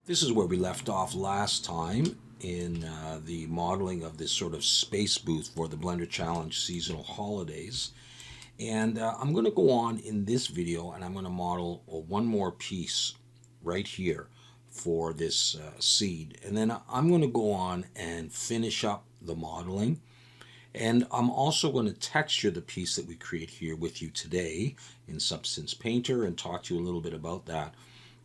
This is where we left off last time in the modeling of this sort of space booth for the Blender Challenge seasonal holidays. And I'm going to go on in this video and I'm going to model one more piece right here for this seed. And then I'm going to go on and finish up the modeling. And I'm also going to texture the piece that we create here with you today in Substance Painter and talk to you a little bit about that.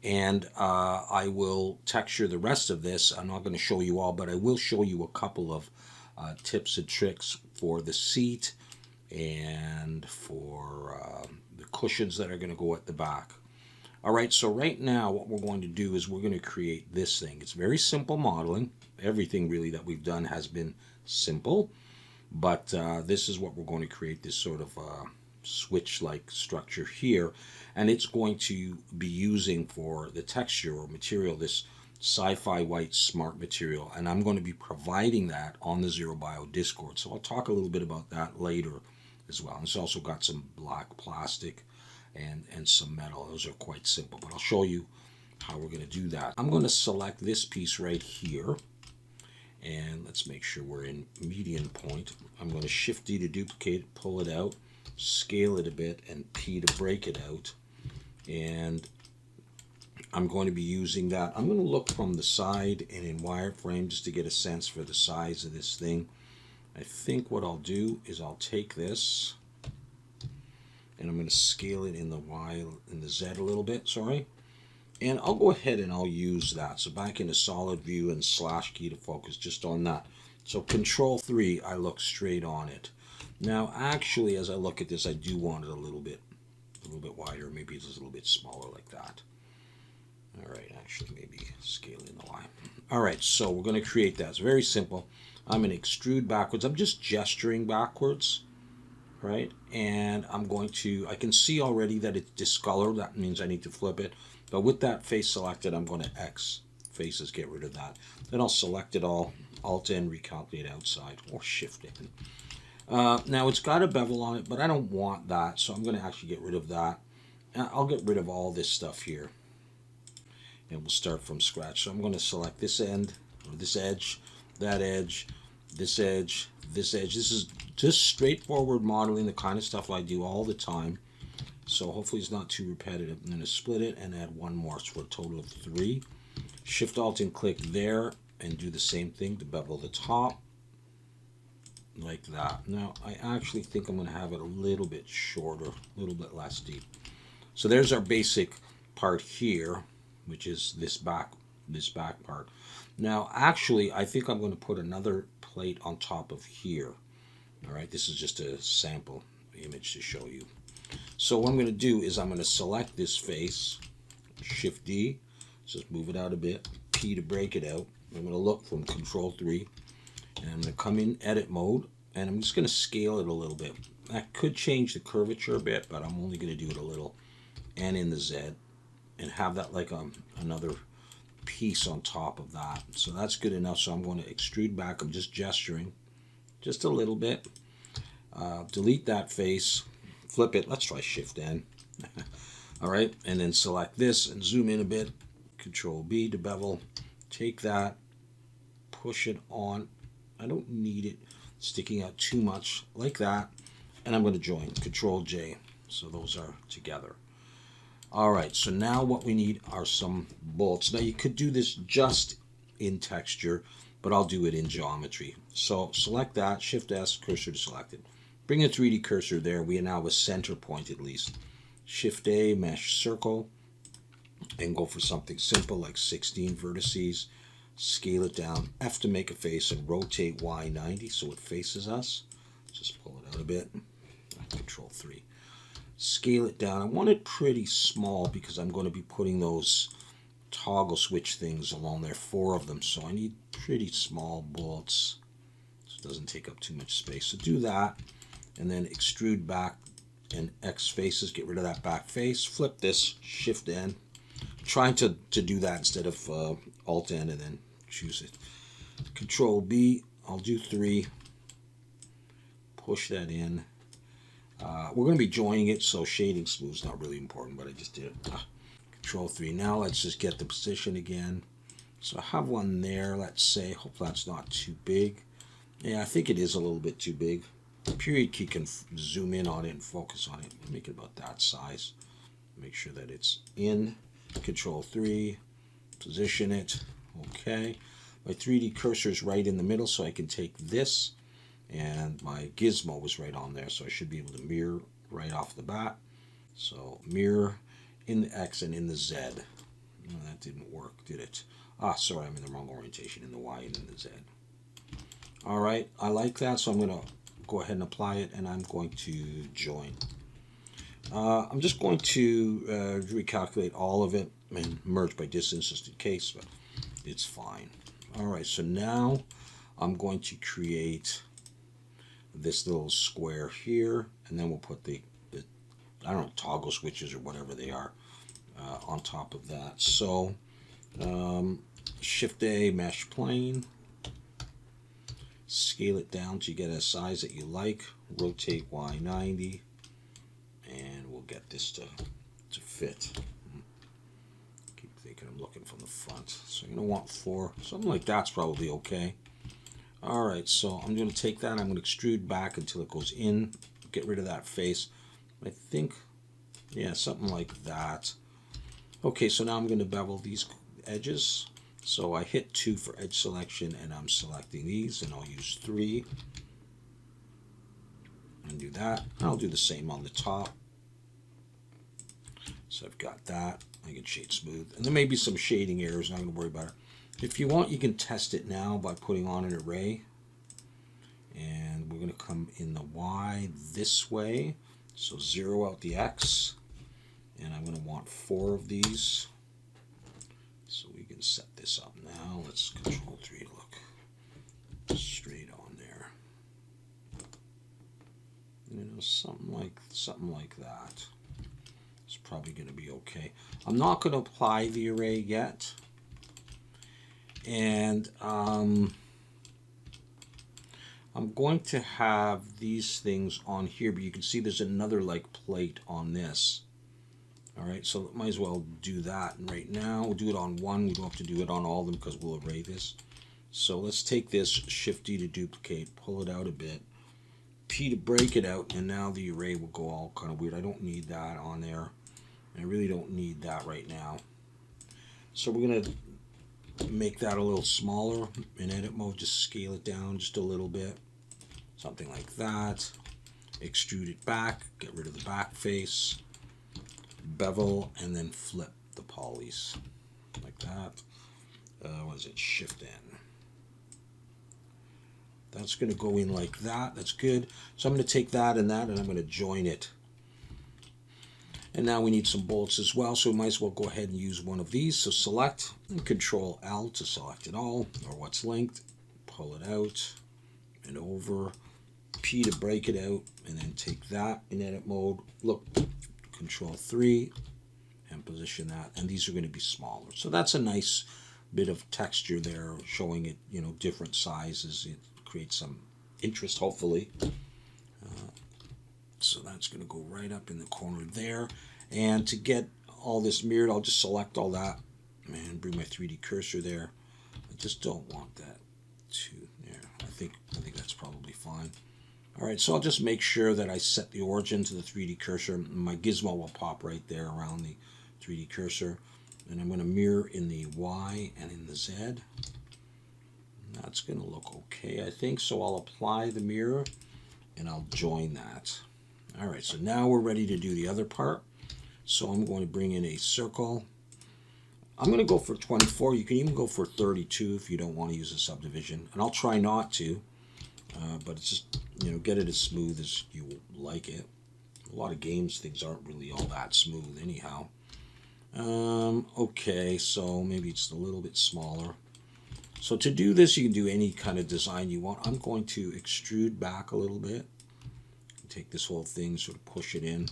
And I will texture the rest of this. I'm not going to show you all, but I will show you a couple of tips and tricks for the seat and for the cushions that are going to go at the back. All right, so right now what we're going to do is we're going to create this thing. It's very simple modeling. Everything really that we've done has been simple, but this is what we're going to create, this sort of switch-like structure here, and it's going to be using for the texture or material this sci-fi white smart material, and I'm going to be providing that on the Zero Bio Discord, so I'll talk a little bit about that later as well. And it's also got some black plastic and some metal. Those are quite simple, but I'll show you how we're going to do that. I'm going to select this piece right here, and let's make sure we're in median point. I'm going to Shift D to duplicate, pull it out, scale it a bit, and P to break it out. And I'm going to be using that. I'm going to look from the side and in wireframe just to get a sense for the size of this thing. I think what I'll do is I'll take this and I'm going to scale it in the Y and the Z a little bit, sorry. And I'll go ahead and I'll use that. So back into solid view and slash key to focus just on that. So Control 3, I look straight on it. Now, actually, as I look at this, I do want it a little bit wider. Maybe it's a little bit smaller like that. All right, actually, maybe scale in the line. All right, so we're going to create that. It's very simple. I'm going to extrude backwards. I'm just gesturing backwards, right? And I'm going to, I can see already that it's discolored. That means I need to flip it. But with that face selected, I'm going to X faces, get rid of that. Then I'll select it all, Alt-N, recalculate outside, or Shift-N. Now it's got a bevel on it, but I don't want that, so I'm going to actually get rid of that. I'll get rid of all this stuff here, and we'll start from scratch. So I'm going to select this end, or this edge, that edge, this edge, this edge. This is just straightforward modeling, the kind of stuff I do all the time. So hopefully it's not too repetitive. I'm going to split it and add one more, so a total of 3. Shift Alt and click there and do the same thing to bevel the top. Like that. Now I actually think I'm going to have it a little bit shorter, a little bit less deep. So there's our basic part here, which is this back part. Now actually I think I'm going to put another plate on top of here. All right, this is just a sample image to show you. So what I'm going to do is I'm going to select this face, Shift D, just move it out a bit, P to break it out. I'm going to look from Control 3. And I'm going to come in edit mode, and I'm just going to scale it a little bit. I could change the curvature a bit, but I'm only going to do it a little, and in the Z, and have that like another piece on top of that. So that's good enough. So I'm going to extrude back. I'm just gesturing just a little bit. Delete that face, flip it. Let's try Shift N. All right, and then select this and zoom in a bit. Control B to bevel. Take that, push it on. I don't need it sticking out too much like that, and I'm going to join Control J, so those are together. All right, so now what we need are some bolts. Now you could do this just in texture, but I'll do it in geometry. So select that, Shift S, cursor to selected. Bring a 3D cursor there. We now have a center point at least. Shift A, mesh circle, and go for something simple like 16 vertices. Scale it down, F to make a face, and rotate Y 90 so it faces us. Just pull it out a bit, Control 3. Scale it down. I want it pretty small because I'm going to be putting those toggle switch things along there, 4 of them, so I need pretty small bolts so it doesn't take up too much space. So do that, and then extrude back and X faces, get rid of that back face, flip this, Shift N. Trying to do that instead of Alt-N and then choose it. Control B, I'll do 3. Push that in. We're going to be joining it, so shading smooth is not really important, but I just did it. Control 3. Now let's just get the position again. So I have one there, let's say. Hope that's not too big. Yeah, I think it is a little bit too big. Period key can zoom in on it and focus on it. Make it about that size. Make sure that it's in. Control 3. Position it. Okay. My 3D cursor is right in the middle, so I can take this, and my gizmo was right on there, so I should be able to mirror right off the bat. So mirror in the X and in the Z. No, that didn't work, did it? Ah, sorry, I'm in the wrong orientation, in the Y and in the Z. All right, I like that, so I'm going to go ahead and apply it, and I'm going to join. I'm just going to recalculate all of it and merge by distance just in case, but it's fine. All right, so now I'm going to create this little square here, and then we'll put the I don't know, toggle switches or whatever they are on top of that. So Shift A, mesh plane, scale it down to get a size that you like, rotate Y 90, and we'll get this to fit. Keep thinking I'm looking from the front. So you're going to want 4, something like that's probably okay. All right, so I'm going to take that, I'm going to extrude back until it goes in, get rid of that face. I think, yeah, something like that. Okay, so now I'm going to bevel these edges. So I hit 2 for edge selection, and I'm selecting these, and I'll use 3 and do that. I'll do the same on the top. So I've got that. I can shade smooth, and there may be some shading errors, not going to worry about it. If you want, you can test it now by putting on an array, and we're going to come in the Y this way. So 0 out the X, and I'm going to want 4 of these. So we can set this up now. Let's Control 3 to look straight on there. You know, something like that. It's probably going to be okay. I'm not going to apply the array yet, and I'm going to have these things on here, but you can see there's another like plate on this. All right, so might as well do that. And right now, we'll do it on one. We don't have to do it on all of them because we'll array this. So let's take this, Shift D to duplicate, pull it out a bit, P to break it out, and now the array will go all kind of weird. I don't need that on there. I really don't need that right now. So we're going to make that a little smaller in edit mode. Just scale it down just a little bit. Something like that. Extrude it back, get rid of the back face. Bevel, and then flip the polys like that. What is it? Shift N. That's going to go in like that. That's good. So I'm going to take that, and I'm going to join it. And now we need some bolts as well, so we might as well go ahead and use one of these. So select and Control L to select it all, or what's linked. Pull it out and over. P to break it out, and then take that in edit mode. Look. Control 3 and position that, and these are going to be smaller. So that's a nice bit of texture there, showing it, you know, different sizes. It creates some interest, hopefully. So that's going to go right up in the corner there. And to get all this mirrored, I'll just select all that and bring my 3D cursor there. I just don't want that to there. I think that's probably fine. All right, so I'll just make sure that I set the origin to the 3D cursor. My gizmo will pop right there around the 3D cursor. And I'm going to mirror in the Y and in the Z. And that's going to look okay, I think. So I'll apply the mirror, and I'll join that. All right, so now we're ready to do the other part. So I'm going to bring in a circle. I'm going to go for 24. You can even go for 32 if you don't want to use a subdivision. And I'll try not to. But it's just, you know, get it as smooth as you like it. A lot of games, things aren't really all that smooth anyhow. Okay, so maybe it's a little bit smaller. So to do this, you can do any kind of design you want. I'm going to extrude back a little bit. Take this whole thing, sort of push it in.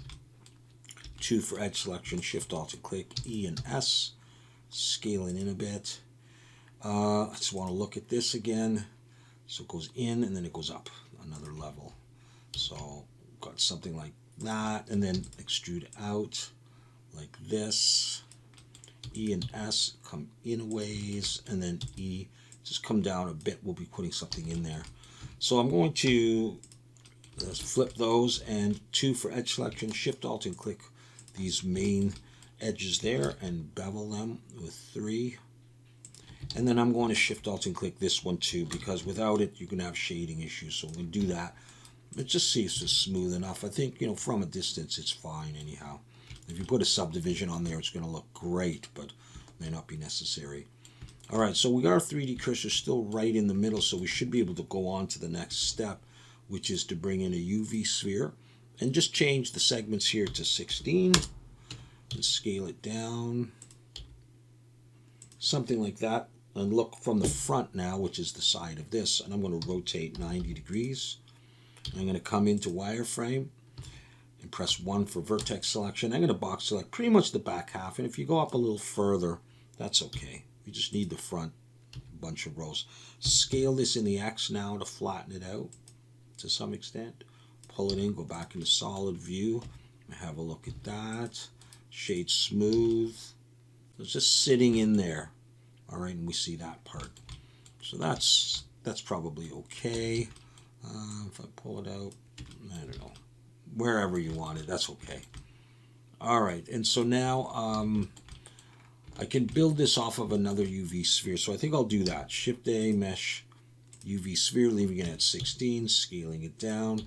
2 for edge selection, Shift Alt and click, E and S. Scale it in a bit. I just want to look at this again. So it goes in, and then it goes up another level. So got something like that, and then extrude out like this. E and S come in a ways, and then E, just come down a bit. We'll be putting something in there. So I'm going to flip those, and 2 for edge selection, Shift Alt and click these main edges there and bevel them with 3. And then I'm going to Shift Alt and click this one too, because without it you're going to have shading issues. So I'm going to do that. But just see if it's smooth enough. I think, from a distance it's fine anyhow. If you put a subdivision on there, it's going to look great, but may not be necessary. All right, so we got our 3D cursor still right in the middle, so we should be able to go on to the next step, which is to bring in a UV sphere and just change the segments here to 16 and scale it down, something like that. And look from the front now, which is the side of this, and I'm going to rotate 90 degrees. I'm going to come into wireframe and press 1 for vertex selection. I'm going to box select pretty much the back half, and if you go up a little further, that's okay. You just need the front bunch of rows. Scale this in the X now to flatten it out to some extent. Pull it in, go back into solid view, have a look at that. Shade smooth. It's just sitting in there. All right, and we see that part. So that's probably okay. If I pull it out, I don't know, wherever you want it, that's okay. All right, and so now I can build this off of another UV sphere. So I think I'll do that. Shift A, Mesh, UV sphere, leaving it at 16, scaling it down.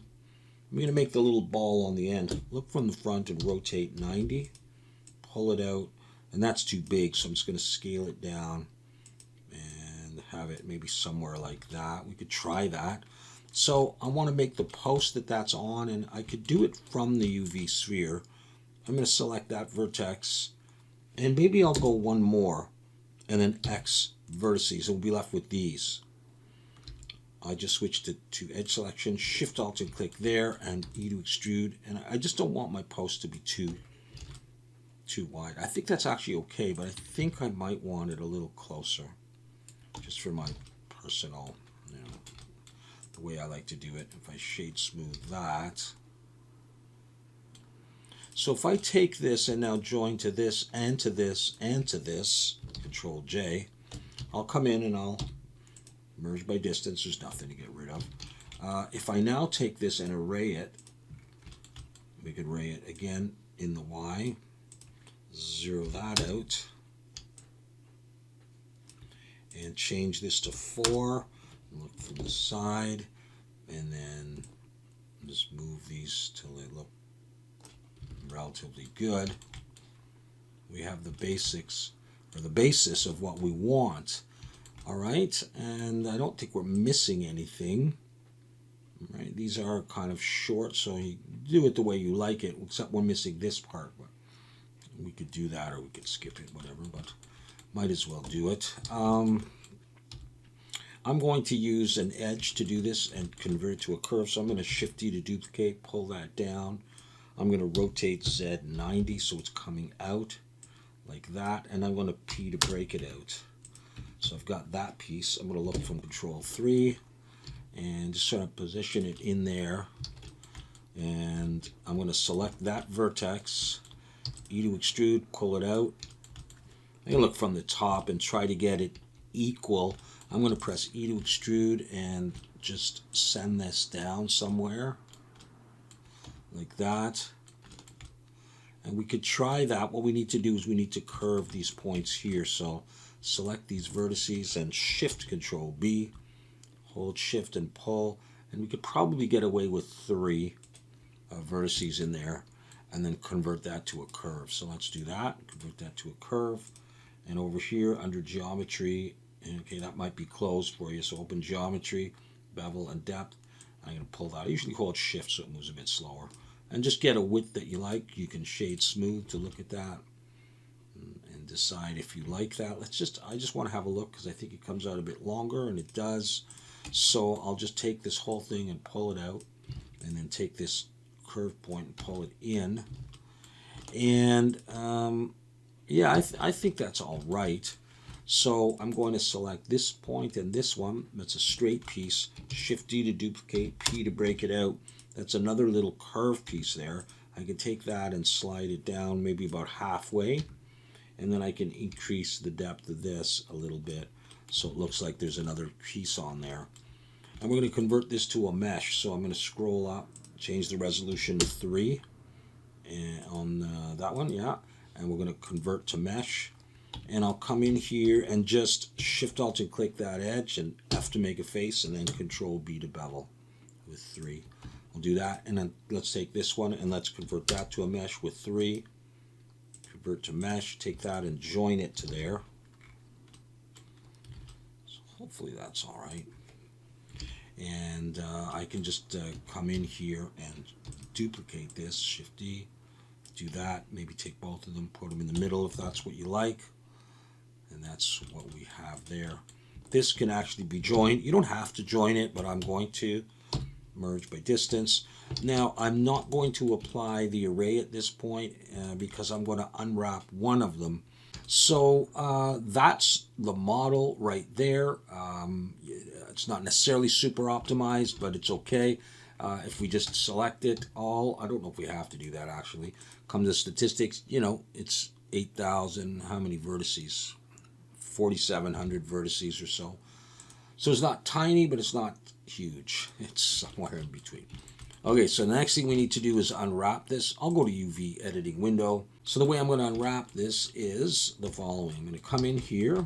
I'm going to make the little ball on the end. Look from the front and rotate 90. Pull it out, and that's too big, so I'm just going to scale it down and have it maybe somewhere like that. We could try that. So I want to make the post that's on, and I could do it from the UV sphere. I'm going to select that vertex, and maybe I'll go one more, and then X vertices, and we'll be left with these. I just switched it to edge selection, Shift Alt and click there, and E to extrude, and I just don't want my post to be too wide. I think that's actually okay, but I think I might want it a little closer, just for my personal, the way I like to do it. If I shade smooth that. So if I take this and now join to this and to this and to this, Control J, I'll come in and I'll merge by distance. There's nothing to get rid of. If I now take this and array it, we could array it again in the Y, zero that out, and change this to 4. Look from the side, and then just move these till they look relatively good. We have the basics, or the basis of what we want. All right, and I don't think we're missing anything. All right, these are kind of short, so you do it the way you like it, except we're missing this part. We could do that, or we could skip it, whatever, but might as well do it. I'm going to use an edge to do this and convert it to a curve, so I'm going to Shift D to duplicate, pull that down. I'm going to rotate Z 90 so it's coming out like that, and I'm going to P to break it out. So I've got that piece. I'm going to look from Control 3 and just sort of position it in there, and I'm going to select that vertex, E to extrude, pull it out. I'm going to look from the top and try to get it equal. I'm going to press E to extrude and just send this down somewhere like that. And we could try that. What we need to do is we need to curve these points here. So select these vertices and Shift Control B, hold Shift and pull, and we could probably get away with 3 vertices in there, and then convert that to a curve. So let's do that. Convert that to a curve. And over here under geometry, okay, that might be closed for you. So open geometry, bevel and depth. I'm going to pull that. I usually hold Shift so it moves a bit slower. And just get a width that you like. You can shade smooth to look at that and decide if you like that. I just want to have a look because I think it comes out a bit longer, and it does. So I'll just take this whole thing and pull it out, and then take this curve point and pull it in. And yeah, I think that's all right. So I'm going to select this point and this one. That's a straight piece. Shift D to duplicate, P to break it out. That's another little curve piece there. I can take that and slide it down maybe about halfway. and then I can increase the depth of this a little bit so it looks like there's another piece on there. And we're going to convert this to a mesh, so I'm going to scroll up, change the resolution to 3 and on that one, yeah, and we're going to convert to mesh. And I'll come in here and just Shift Alt and click that edge and F to make a face, and then Control B to bevel with 3. We'll do that, and then let's take this one and let's convert that to a mesh with 3. Convert to mesh, take that and join it to there. So hopefully that's all right. And I can just come in here and duplicate this, Shift D, do that, maybe take both of them, put them in the middle if that's what you like. And that's what we have there. This can actually be joined. You don't have to join it, but I'm going to merge by distance. Now, I'm not going to apply the array at this point because I'm going to unwrap one of them. So that's the model right there. It's not necessarily super optimized, but it's okay. If we just select it all, I don't know if we have to do that actually. Come to statistics, you know, it's 8,000, how many vertices? 4,700 vertices or so. So it's not tiny, but it's not huge. It's somewhere in between. Okay, so the next thing we need to do is unwrap this. I'll go to UV editing window. So the way I'm going to unwrap this is the following. I'm going to come in here,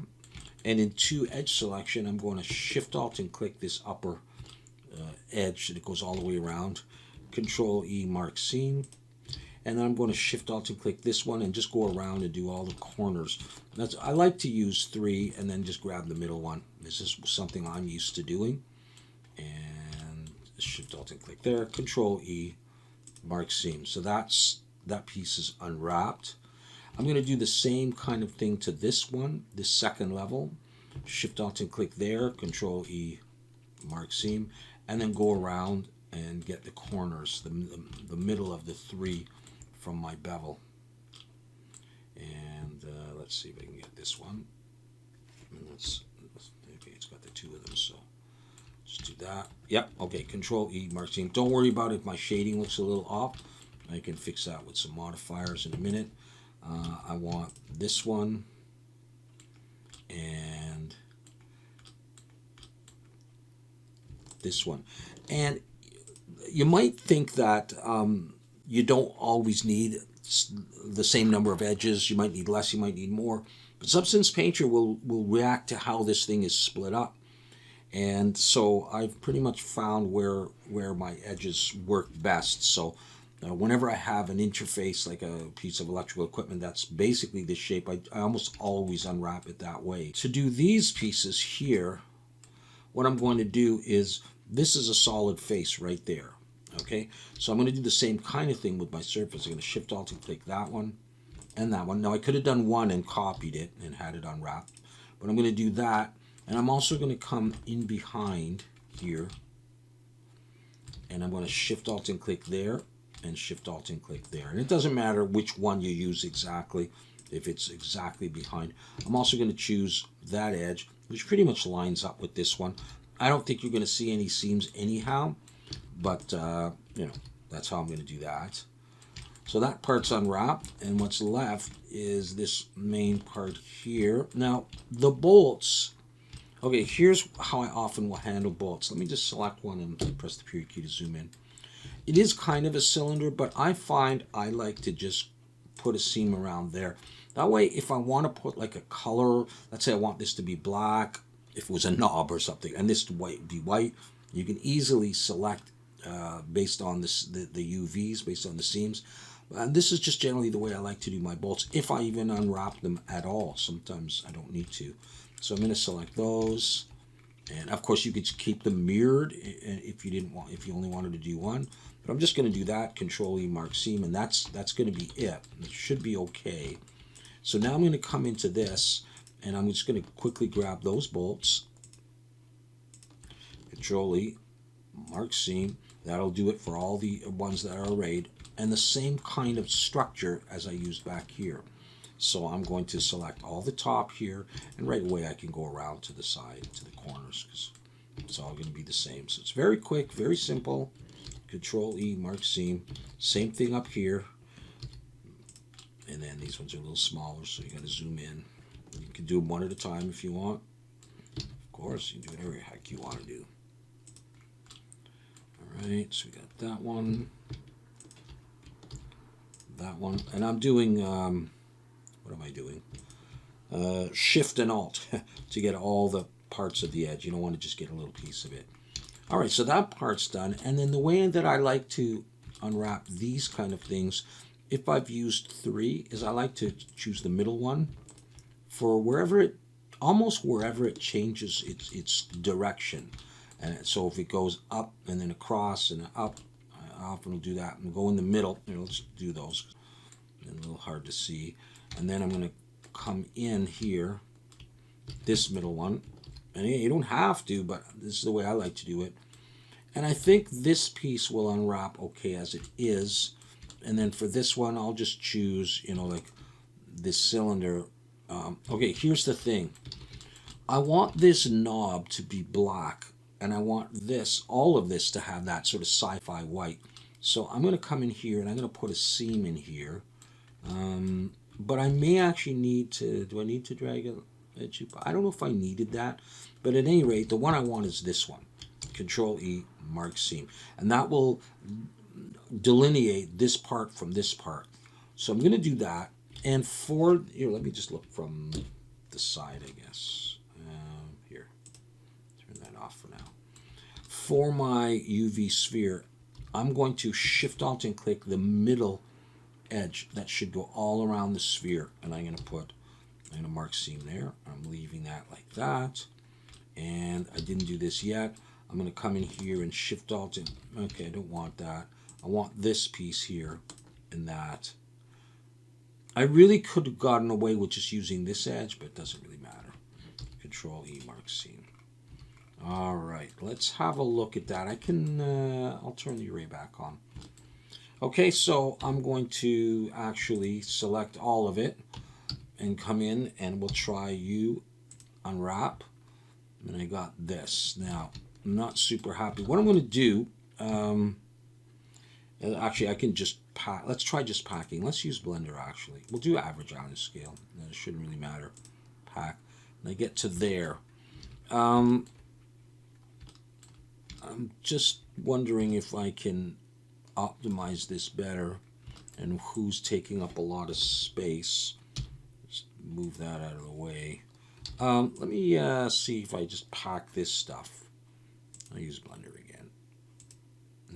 and in to edge selection, I'm going to Shift Alt and click this upper edge that goes all the way around. Control E, mark seam. And then I'm going to Shift Alt and click this one and just go around and do all the corners. I like to use 3 and then just grab the middle one. This is something I'm used to doing. And Shift Alt and click there. Control E, mark seam. So that piece is unwrapped. I'm going to do the same kind of thing to this one, this second level. Shift Alt and click there. Control E, mark seam. And then go around and get the corners, the middle of the 3 from my bevel. And let's see if I can get this one. Okay, it's got the 2 of them, so just do that. Yep, okay, Control E, mark seam. Don't worry about if my shading looks a little off. I can fix that with some modifiers in a minute. I want this one and this one. And you might think that you don't always need the same number of edges. You might need less, you might need more. But Substance Painter will react to how this thing is split up. And so I've pretty much found where my edges work best. So whenever I have an interface, like a piece of electrical equipment that's basically this shape, I almost always unwrap it that way. To do these pieces here, what I'm going to do is, this is a solid face right there. Okay, so I'm going to do the same kind of thing with my surface. I'm going to Shift Alt and click that one and that one. Now I could have done one and copied it and had it unwrapped, but I'm going to do that, and I'm also going to come in behind here, and I'm going to Shift Alt and click there, and Shift Alt and click there. And it doesn't matter which one you use exactly, if it's exactly behind. I'm also going to choose that edge, which pretty much lines up with this one. I don't think you're going to see any seams anyhow, but you know, that's how I'm going to do that. So that part's unwrapped, and what's left is this main part here. Now the bolts, okay, here's how I often will handle bolts. Let me just select one and press the period key to zoom in. It is kind of a cylinder, but I find I like to just put a seam around there. That way, if I want to put like a color, let's say I want this to be black, if it was a knob or something, and this to be white, you can easily select based on the UVs, based on the seams. And this is just generally the way I like to do my bolts, if I even unwrap them at all. Sometimes I don't need to. So I'm going to select those, and of course you could keep them mirrored if you didn't want, if you only wanted to do one. But I'm just going to do that. Control E, mark seam, and that's going to be it. It should be okay. So now I'm going to come into this, and I'm just going to quickly grab those bolts. Control E, mark seam. That'll do it for all the ones that are arrayed, and the same kind of structure as I used back here. So I'm going to select all the top here, and right away I can go around to the side, to the corners, because it's all going to be the same. So it's very quick, very simple. Control E, mark seam. Same thing up here. And then these ones are a little smaller, so you got to zoom in. You can do them one at a time if you want. Of course, you can do whatever the heck you want to do. All right, so we got that one, and I'm doing, what am I doing? Shift and Alt to get all the parts of the edge. You don't want to just get a little piece of it. All right, so that part's done. And then the way that I like to unwrap these kind of things, if I've used 3, is I like to choose the middle one for wherever it, almost wherever it changes its direction. And so if it goes up and then across and up, I often will do that and go in the middle. Let's do those. A little hard to see. And then I'm going to come in here, this middle one. And you don't have to, but this is the way I like to do it. And I think this piece will unwrap okay as it is. And then for this one, I'll just choose, like this cylinder. Okay, here's the thing. I want this knob to be black, and I want this, all of this, to have that sort of sci-fi white. So I'm going to come in here, and I'm going to put a seam in here. But I may actually need to, do I need to drag it? I don't know if I needed that. But at any rate, the one I want is this one. Control E, mark seam. And that will delineate this part from this part. So I'm going to do that. And for, here, let me just look from the side, I guess. Here, turn that off for now. For my UV sphere, I'm going to Shift Alt and click the middle edge. That should go all around the sphere. And I'm going to mark seam there. I'm leaving that like that. And I didn't do this yet. I'm going to come in here and Shift Alt and, okay, I don't want that. I want this piece here and that. I really could have gotten away with just using this edge, but it doesn't really matter. Control E, mark seam. All right, let's have a look at that. I'll turn the array back on. Okay, so I'm going to actually select all of it and come in and we'll try unwrap. And I got this. Now, I'm not super happy. What I'm going to do, actually, I can just pack. Let's try just packing. Let's use Blender, actually. We'll do average on this scale. It shouldn't really matter. Pack. And I get to there. I'm just wondering if I can optimize this better and who's taking up a lot of space. Just move that out of the way. Let me see if I just pack this stuff. I'll use Blender again.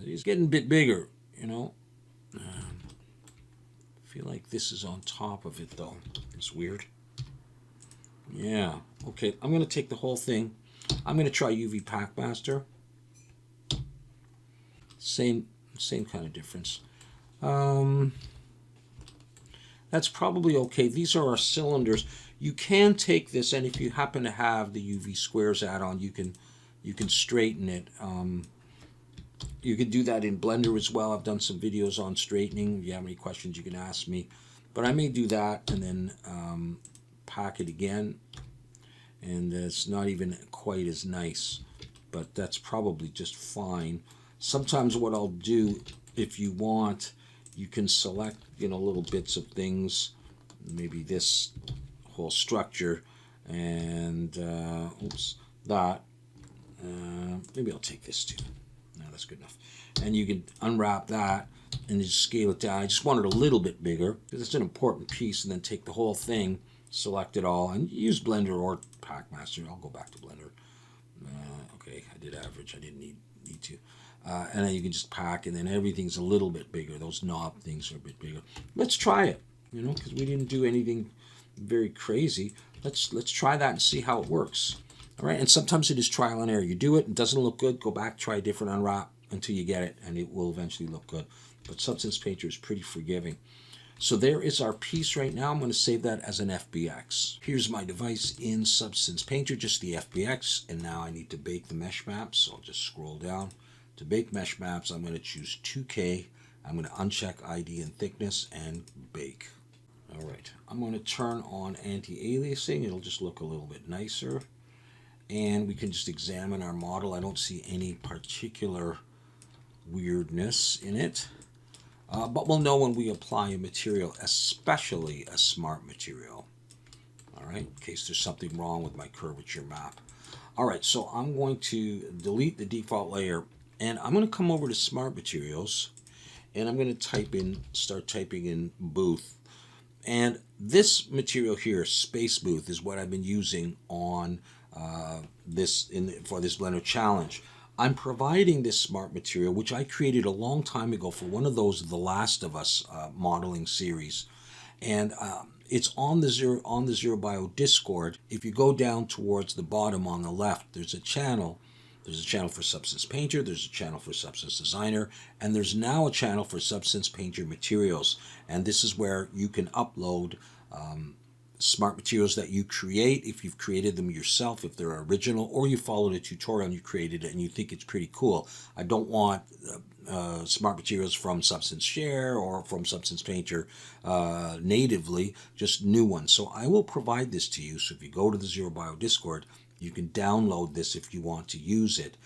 It's getting a bit bigger, I feel like this is on top of it, though. It's weird. Yeah. Okay, I'm going to take the whole thing. I'm going to try UV Pack Master. Same kind of difference. That's probably okay. These are our cylinders. You can take this, and if you happen to have the UV Squares add-on, you can straighten it. You can do that in Blender as well. I've done some videos on straightening. If you have any questions, you can ask me. But I may do that and then pack it again. And it's not even quite as nice, but that's probably just fine. Sometimes what I'll do, if you want, you can select, little bits of things, maybe this whole structure, and that. Maybe I'll take this too. No, that's good enough. And you can unwrap that and just scale it down. I just want it a little bit bigger because it's an important piece, and then take the whole thing, select it all, and use Blender or Packmaster. I'll go back to Blender. Okay, I did average. I didn't need to. And then you can just pack, and then everything's a little bit bigger. Those knob things are a bit bigger. Let's try it, because we didn't do anything very crazy. Let's try that and see how it works. All right, and sometimes it is trial and error. You do it, it doesn't look good, go back, try a different unwrap until you get it, and it will eventually look good. But Substance Painter is pretty forgiving. So there is our piece right now. I'm going to save that as an FBX. Here's my device in Substance Painter, just the FBX, and now I need to bake the mesh maps, so I'll just scroll down. To bake mesh maps, I'm going to choose 2K. I'm going to uncheck ID and thickness and bake. All right, I'm going to turn on anti-aliasing. It'll just look a little bit nicer. And we can just examine our model. I don't see any particular weirdness in it. but we'll know when we apply a material, especially a smart material. All right, in case there's something wrong with my curvature map. All right, so I'm going to delete the default layer, and I'm going to come over to Smart Materials, and I'm going to start typing in booth. And this material here, Space Booth, is what I've been using on for this Blender Challenge. I'm providing this smart material, which I created a long time ago for one of those The Last of Us modeling series, and it's on the Zero Bio Discord. If you go down towards the bottom on the left, there's a channel. There's a channel for Substance Painter, there's a channel for Substance Designer, and there's now a channel for Substance Painter Materials. And this is where you can upload smart materials that you create, if you've created them yourself, if they're original, or you followed a tutorial and you created it and you think it's pretty cool. I don't want smart materials from Substance Share or from Substance Painter natively, just new ones. So I will provide this to you. So if you go to the Zero Bio Discord, you can download this if you want to use it.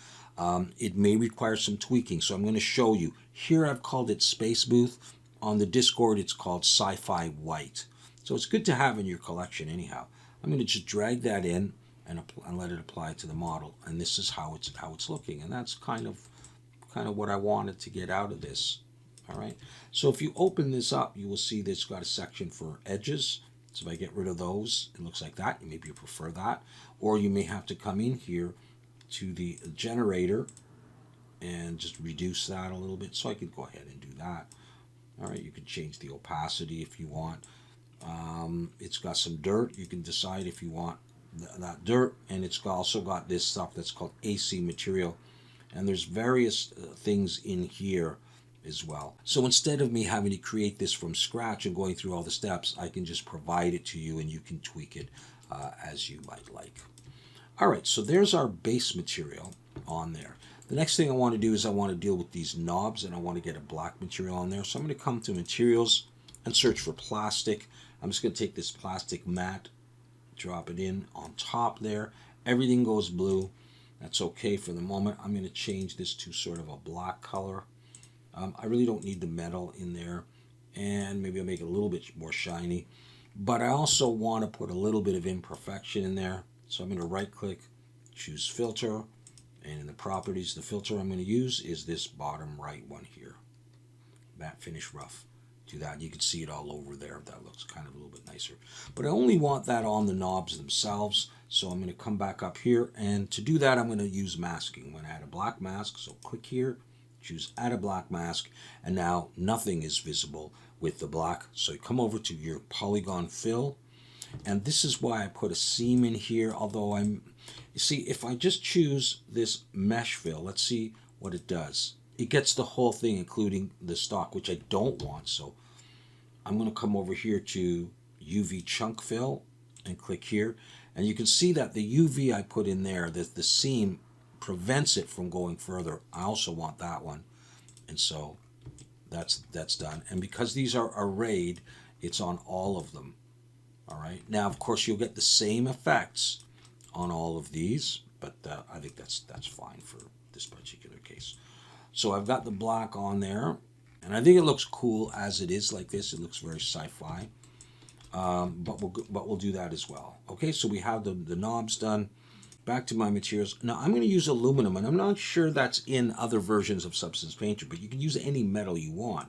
It may require some tweaking, so I'm going to show you. Here I've called it Space Booth. On the Discord, it's called Sci-Fi White. So it's good to have in your collection anyhow. I'm going to just drag that in and let it apply to the model, and this is how it's looking, and that's kind of what I wanted to get out of this. All right. So if you open this up, you will see that it's got a section for edges. So if I get rid of those, it looks like that. Maybe you prefer that, or you may have to come in here to the generator and just reduce that a little bit. So I could go ahead and do that. All right. You can change the opacity if you want. It's got some dirt. You can decide if you want that dirt, and it's also got this stuff that's called AC material, and there's various things in here as well. So instead of me having to create this from scratch and going through all the steps, I can just provide it to you and you can tweak it as you might like. All right, so there's our base material on there. The next thing I want to do is I want to deal with these knobs, and I want to get a black material on there. So I'm going to come to materials and search for plastic. I'm just going to take this plastic mat, drop it in on top there. Everything goes blue. That's okay for the moment. I'm going to change this to sort of a black color. I really don't need the metal in there, and maybe I'll make it a little bit more shiny. But I also want to put a little bit of imperfection in there. So I'm going to right click, choose filter, and in the properties, the filter I'm going to use is this bottom right one here, matte finish rough. Do that. You can see it all over there. That looks kind of a little bit nicer. But I only want that on the knobs themselves. So I'm going to come back up here. And to do that, I'm going to use masking. I'm going to add a black mask. So click here, choose add a black mask. And now nothing is visible with the black. So you come over to your polygon fill. And this is why I put a seam in here. Although you see, if I just choose this mesh fill, let's see what it does. It gets the whole thing, including the stock, which I don't want. So I'm going to come over here to UV chunk fill and click here. And you can see that the UV I put in there, the seam prevents it from going further. I also want that one. And so that's done. And because these are arrayed, it's on all of them. All right. Now, of course, you'll get the same effects on all of these, but I think that's fine for this particular case. So I've got the black on there, and I think it looks cool as it is like this. It looks very sci-fi, but we'll do that as well. Okay, so we have the knobs done. Back to my materials. Now I'm going to use aluminum, and I'm not sure that's in other versions of Substance Painter, but you can use any metal you want.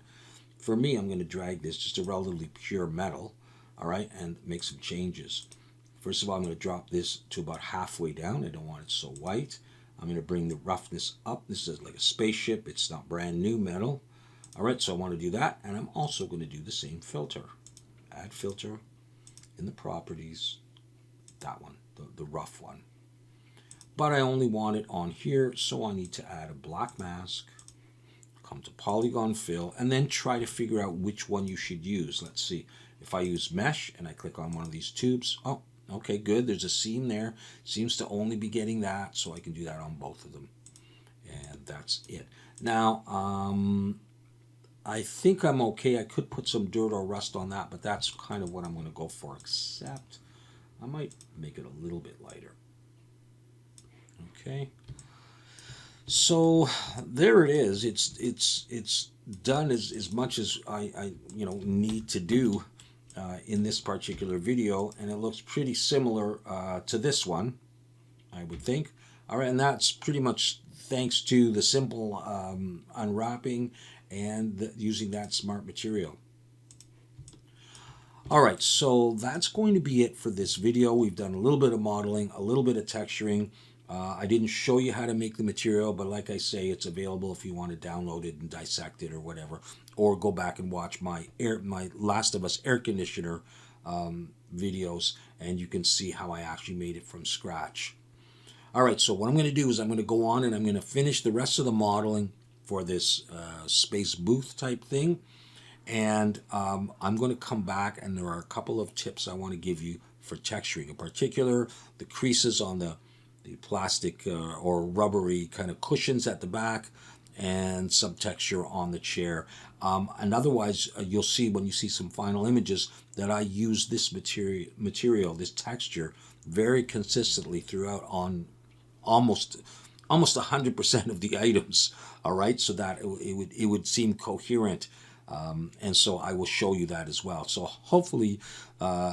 For me, I'm going to drag this, just a relatively pure metal, all right, and make some changes. First of all, I'm going to drop this to about halfway down. I don't want it so white. I'm going to bring the roughness up. This is like a spaceship. It's not brand new metal. All right, so I want to do that. And I'm also going to do the same filter. Add filter in the properties. That one, the rough one. But I only want it on here, so I need to add a black mask. Come to polygon fill, and then try to figure out which one you should use. Let's see. If I use mesh and I click on one of these tubes, oh, okay, good. There's a seam there. Seems to only be getting that, so I can do that on both of them. And that's it. Now, I think I'm okay. I could put some dirt or rust on that, but that's kind of what I'm going to go for, except I might make it a little bit lighter. Okay. So there it is. It's done as much as I need to do in this particular video, and it looks pretty similar to this one, I would think. All right, and that's pretty much thanks to the simple unwrapping and using that smart material. All right, so that's going to be it for this video. We've done a little bit of modeling, a little bit of texturing. I didn't show you how to make the material, but like I say, it's available if you want to download it and dissect it or whatever, or go back and watch my Last of Us air conditioner videos, and you can see how I actually made it from scratch. All right, so what I'm going to do is I'm going to go on and I'm going to finish the rest of the modeling for this space booth type thing. And I'm going to come back, and there are a couple of tips I want to give you for texturing. In particular, the creases on the plastic or rubbery kind of cushions at the back, and some texture on the chair. And otherwise, you'll see when you see some final images that I use this material, this texture, very consistently throughout on almost 100% of the items. All right, so that it would seem coherent. And so I will show you that as well. So hopefully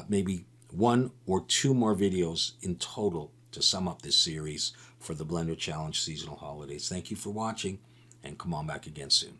maybe 1 or 2 more videos in total to sum up this series for the Blender Challenge Seasonal Holidays. Thank you for watching, and come on back again soon.